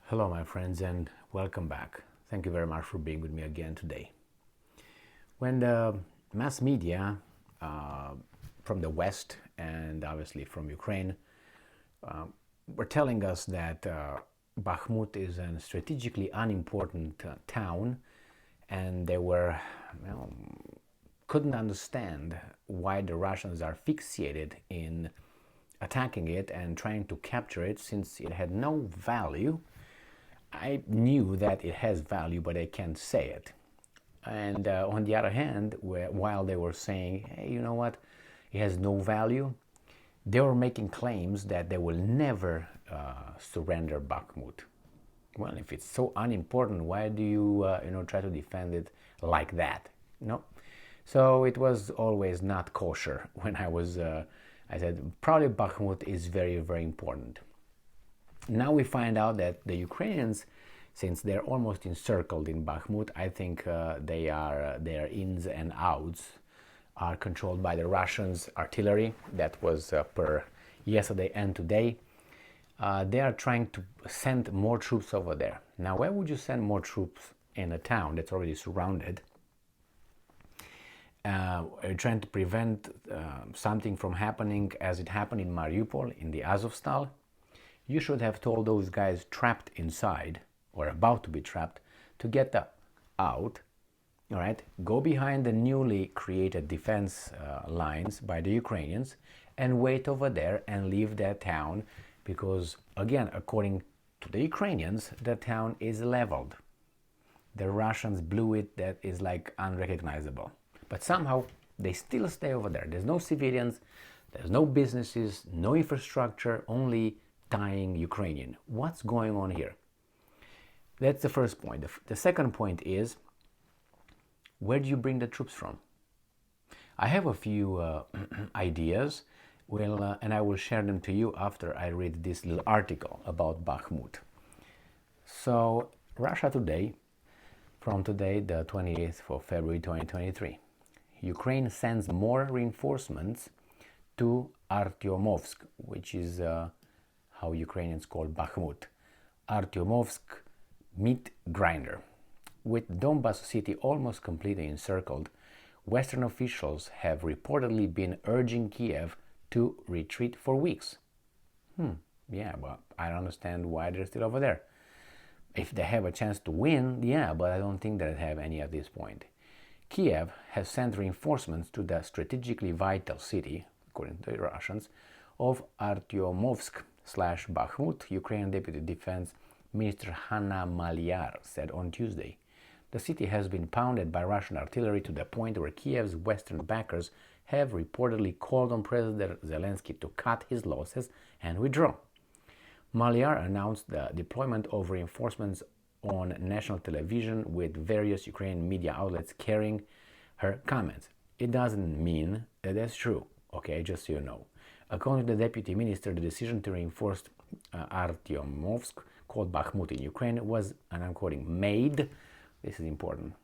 Hello, my friends, and welcome back. Thank you very much for being with me again today. When the mass media from the West and obviously from Ukraine were telling us that Bakhmut is a strategically unimportant town, and they couldn't understand why the Russians are fixated in attacking it and trying to capture it since it had no value. I knew that it has value, but I can't say it. And on the other hand, while they were saying, hey, you know what, it has no value, they were making claims that they will never surrender Bakhmut. Well, if it's so unimportant, why do you, try to defend it like that? No. So it was always not kosher when I said, probably Bakhmut is very, very important. Now we find out that the Ukrainians, since they're almost encircled in Bakhmut, I think their ins and outs are controlled by the Russians' artillery. That was per yesterday and today. They are trying to send more troops over there. Now, where would you send more troops in a town that's already surrounded? Trying to prevent something from happening as it happened in Mariupol, in the Azovstal. You should have told those guys trapped inside or about to be trapped to get out. All right, go behind the newly created defense lines by the Ukrainians and wait over there and leave that town because, again, according to the Ukrainians, the town is leveled. The Russians blew it, that is like unrecognizable. But somehow they still stay over there. There's no civilians, there's no businesses, no infrastructure, only dying Ukrainian. What's going on here? That's the first point. The second point is, where do you bring the troops from? I have a few ideas, and I will share them to you after I read this little article about Bakhmut. So, Russia Today, from today, the 28th of February 2023. Ukraine sends more reinforcements to Artyomovsk, which is how Ukrainians call Bakhmut. Artyomovsk meat grinder. With Donbas city almost completely encircled, Western officials have reportedly been urging Kiev to retreat for weeks. Yeah, but I don't understand why they're still over there. If they have a chance to win, yeah, but I don't think they have any at this point. Kiev has sent reinforcements to the strategically vital city, according to the Russians, of Artyomovsk/Bakhmut, Ukrainian Deputy Defense Minister Hanna Maliar said on Tuesday. The city has been pounded by Russian artillery to the point where Kiev's Western backers have reportedly called on President Zelensky to cut his losses and withdraw. Maliar announced the deployment of reinforcements on national television, with various Ukrainian media outlets carrying her comments. It doesn't mean that that's true, okay, just so you know. According to the deputy minister, the decision to reinforce Artyomovsk, called Bakhmut in Ukraine, was, and I'm quoting, made, this is important,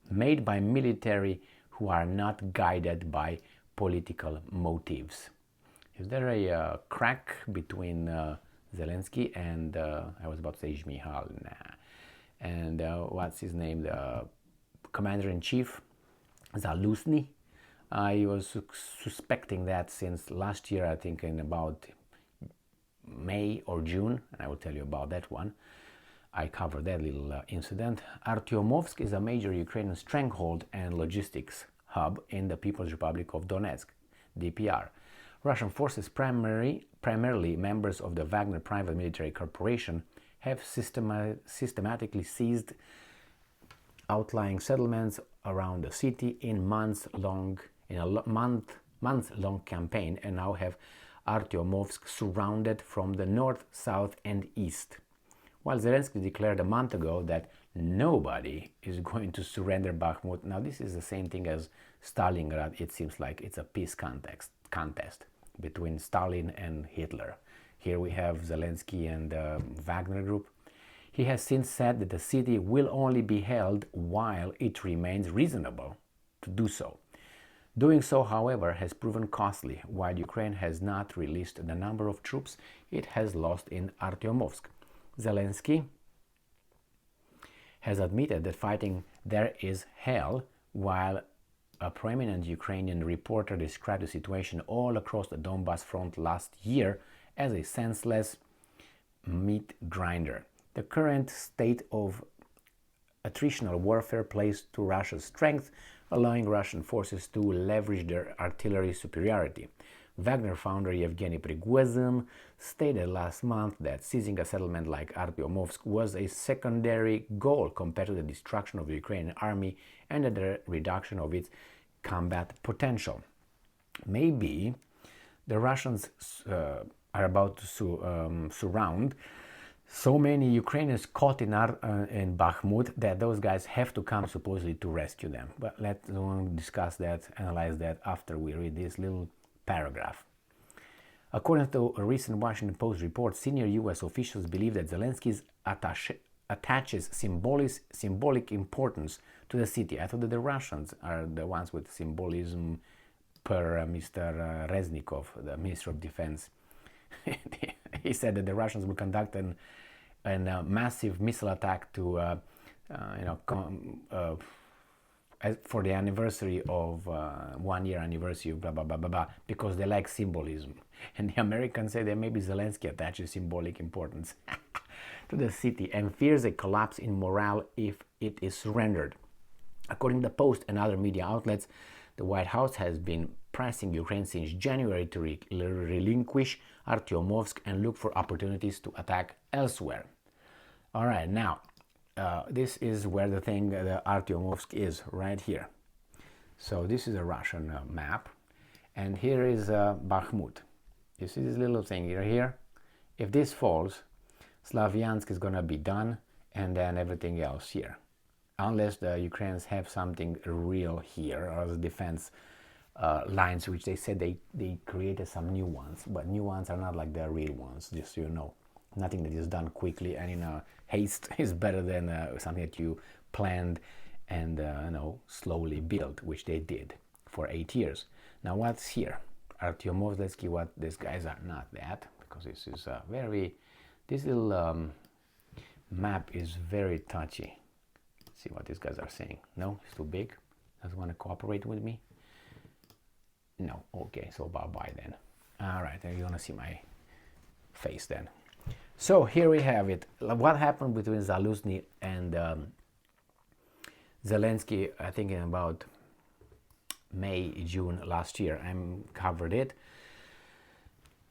made by military who are not guided by political motives. Is there a crack between Zelensky and, I was about to say Zhmihal, and what's his name, the commander-in-chief, Zaluzny? I was suspecting that since last year, I think in about May or June, and I will tell you about that one. I covered that little incident. Artyomovsk is a major Ukrainian stronghold and logistics hub in the People's Republic of Donetsk, DPR. Russian forces, primarily members of the Wagner private military corporation, have systematically seized outlying settlements around the city in a month-long campaign, and now have Artyomovsk surrounded from the north, south, and east. While Zelensky declared a month ago that nobody is going to surrender Bakhmut, now this is the same thing as Stalingrad. It seems like it's a peace contest between Stalin and Hitler. Here we have Zelensky and the Wagner group. He has since said that the city will only be held while it remains reasonable to do so. Doing so, however, has proven costly, while Ukraine has not released the number of troops it has lost in Artyomovsk. Zelensky has admitted that fighting there is hell, while a prominent Ukrainian reporter described the situation all across the Donbas front last year as a senseless meat grinder. The current state of attritional warfare plays to Russia's strength, allowing Russian forces to leverage their artillery superiority. Wagner founder Yevgeny Prigozhin stated last month that seizing a settlement like Artyomovsk was a secondary goal compared to the destruction of the Ukrainian army and the reduction of its combat potential. Maybe the Russians are about to surround so many Ukrainians caught in Bakhmut that those guys have to come supposedly to rescue them. But let's discuss that, analyze that after we read this little paragraph. According to a recent Washington Post report, senior U.S. officials believe that Zelensky attaches symbolic importance to the city. I thought that the Russians are the ones with symbolism per Mr. Reznikov, the Minister of Defense. He said that the Russians will conduct a massive missile attack to, for the anniversary of 1 year anniversary of blah, blah, blah, blah, blah, because they like symbolism. And the Americans say that maybe Zelensky attaches symbolic importance to the city and fears a collapse in morale if it is surrendered. According to the Post and other media outlets, the White House has been pressing Ukraine since January to relinquish Artyomovsk and look for opportunities to attack elsewhere. All right, now, this is where the Artyomovsk is, right here. So this is a Russian map, and here is Bakhmut. You see this little thing here? If this falls, Slavyansk is going to be done, and then everything else here. Unless the Ukrainians have something real here, or the defense lines, which they said they created some new ones, but new ones are not like the real ones, just so you know. Nothing that is done quickly and in a haste is better than something that you planned and slowly built, which they did for 8 years. Now what's here? Artyomovsk, let's see what these guys are. Not that, because this is this little map is very touchy. Let's see what these guys are saying. No, it's too big. Doesn't want to cooperate with me. No, okay, so bye-bye then. All right, you're gonna see my face then. So here we have it. What happened between Zaluzny and Zelensky, I think in about May, June last year. I covered it.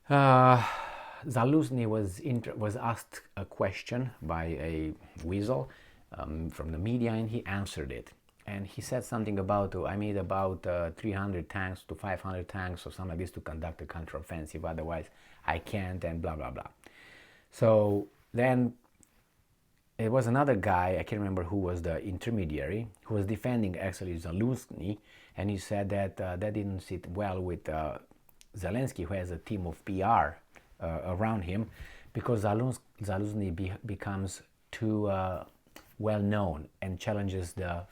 Zaluzny was asked a question by a weasel from the media, and he answered it. And he said something about, I need about 300 tanks to 500 tanks or something like this to conduct a counteroffensive, otherwise I can't, and blah, blah, blah. So then it was another guy, I can't remember who was the intermediary, who was defending actually Zaluzny, and he said that that didn't sit well with Zelensky, who has a team of PR around him, because Zaluzny becomes too well known and challenges the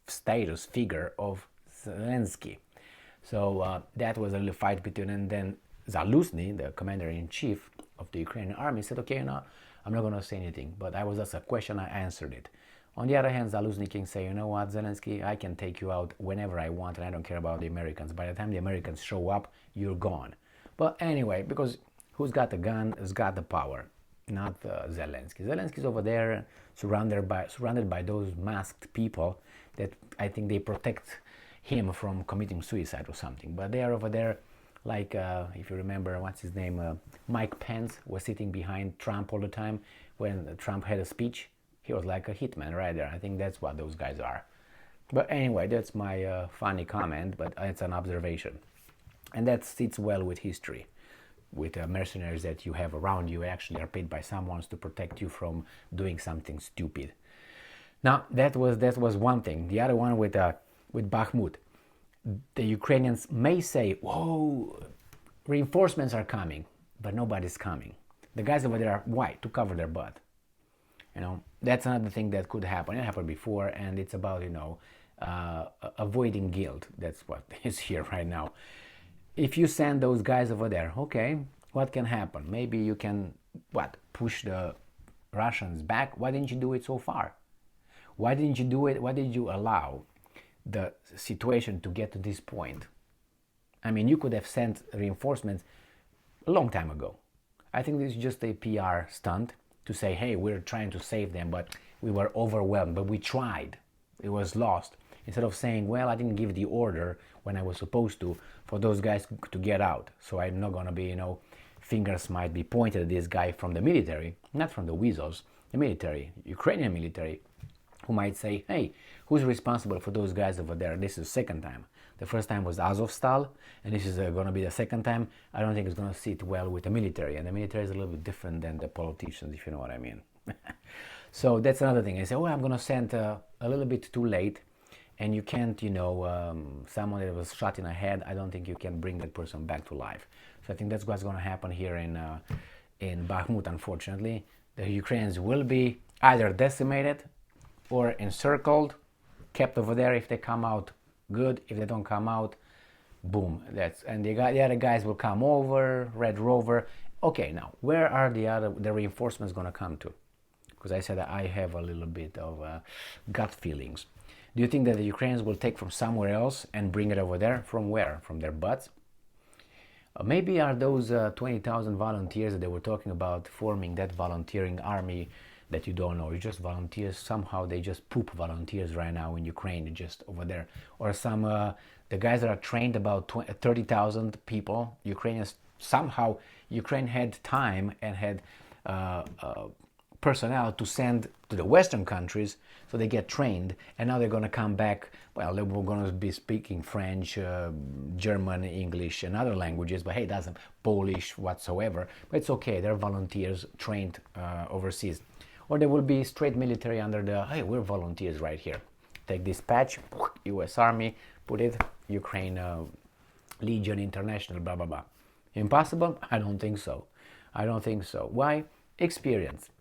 status figure of Zelensky. So that was a little fight between, and then Zaluzny, the commander-in-chief of the Ukrainian army, said, okay, no, I'm not going to say anything, but I was asked a question, I answered it. On the other hand, Zaluzny can say, you know what, Zelensky, I can take you out whenever I want, and I don't care about the Americans. By the time the Americans show up, you're gone. But anyway, because who's got the gun has got the power, not Zelensky. Zelensky's over there surrounded by those masked people that I think they protect him from committing suicide or something. But they are over there, like if you remember, what's his name, Mike Pence was sitting behind Trump all the time when Trump had a speech. He was like a hitman right there. I think that's what those guys are. But anyway, that's my funny comment, but it's an observation. And that sits well with history, with mercenaries that you have around you actually are paid by someone to protect you from doing something stupid. Now, that was one thing. The other one with Bakhmut. The Ukrainians may say, whoa, reinforcements are coming, but nobody's coming. The guys over there are white to cover their butt. That's another thing that could happen. It happened before, and it's about, avoiding guilt. That's what is here right now. If you send those guys over there, okay, what can happen? Maybe you can, push the Russians back? Why didn't you do it so far? Why didn't you do it? Why did you allow the situation to get to this point? I mean, you could have sent reinforcements a long time ago. I think this is just a PR stunt to say, hey, we're trying to save them, but we were overwhelmed, but we tried. It was lost. Instead of saying, well, I didn't give the order when I was supposed to for those guys to get out. So I'm not going to be, fingers might be pointed at this guy from the military, not from the weasels, the military, Ukrainian military, who might say, hey, who's responsible for those guys over there? This is the second time. The first time was Azovstal, and this is going to be the second time. I don't think it's going to sit well with the military, and the military is a little bit different than the politicians, if you know what I mean. So that's another thing. I say, oh, I'm going to send a little bit too late, and you can't, someone that was shot in the head, I don't think you can bring that person back to life. So I think that's what's going to happen here in Bakhmut, unfortunately. The Ukrainians will be either decimated or encircled, kept over there. If they come out, good. If they don't come out, boom. And the other guys will come over, Red Rover. Okay, now where are the reinforcements going to come to? Because I said I have a little bit of gut feelings. Do you think that the Ukrainians will take from somewhere else and bring it over there? From where? From their butts? Maybe are those 20,000 volunteers that they were talking about forming that volunteering army that you don't know. You just volunteers. Somehow they just poop volunteers right now in Ukraine, just over there. Or some the guys that are trained, about 30,000 people, Ukrainians. Somehow Ukraine had time and had personnel to send to the Western countries, so they get trained, and now they're going to come back. Well, they were going to be speaking French, German, English, and other languages, but hey, it doesn't Polish whatsoever. But it's okay. They're volunteers trained overseas. Or there will be straight military under the, hey, we're volunteers right here. Take this patch, U.S. Army, put it, Ukraine Legion International, blah, blah, blah. Impossible? I don't think so. I don't think so. Why? Experience,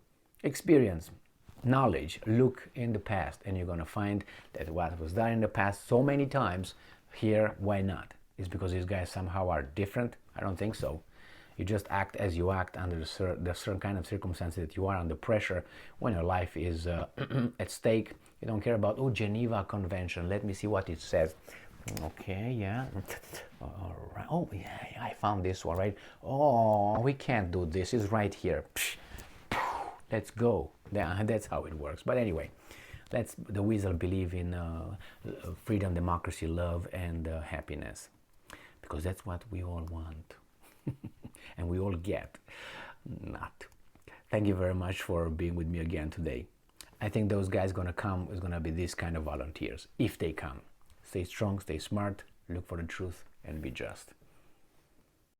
knowledge. Look in the past, and you're going to find that what was done in the past so many times, here, why not? It's because these guys somehow are different? I don't think so. You just act as you act under the certain kind of circumstances that you are under pressure when your life is at stake. You don't care about, oh, Geneva Convention. Let me see what it says. Okay, yeah. All right. Oh, yeah, I found this one, right? Oh, we can't do this. It's right here. Let's go. That's how it works. But anyway, the weasel believe in freedom, democracy, love, and happiness. Because that's what we all want. And we all get not. Thank you very much for being with me again today. I think those guys gonna come is gonna be this kind of volunteers if they come. Stay strong, stay smart, look for the truth, and be just.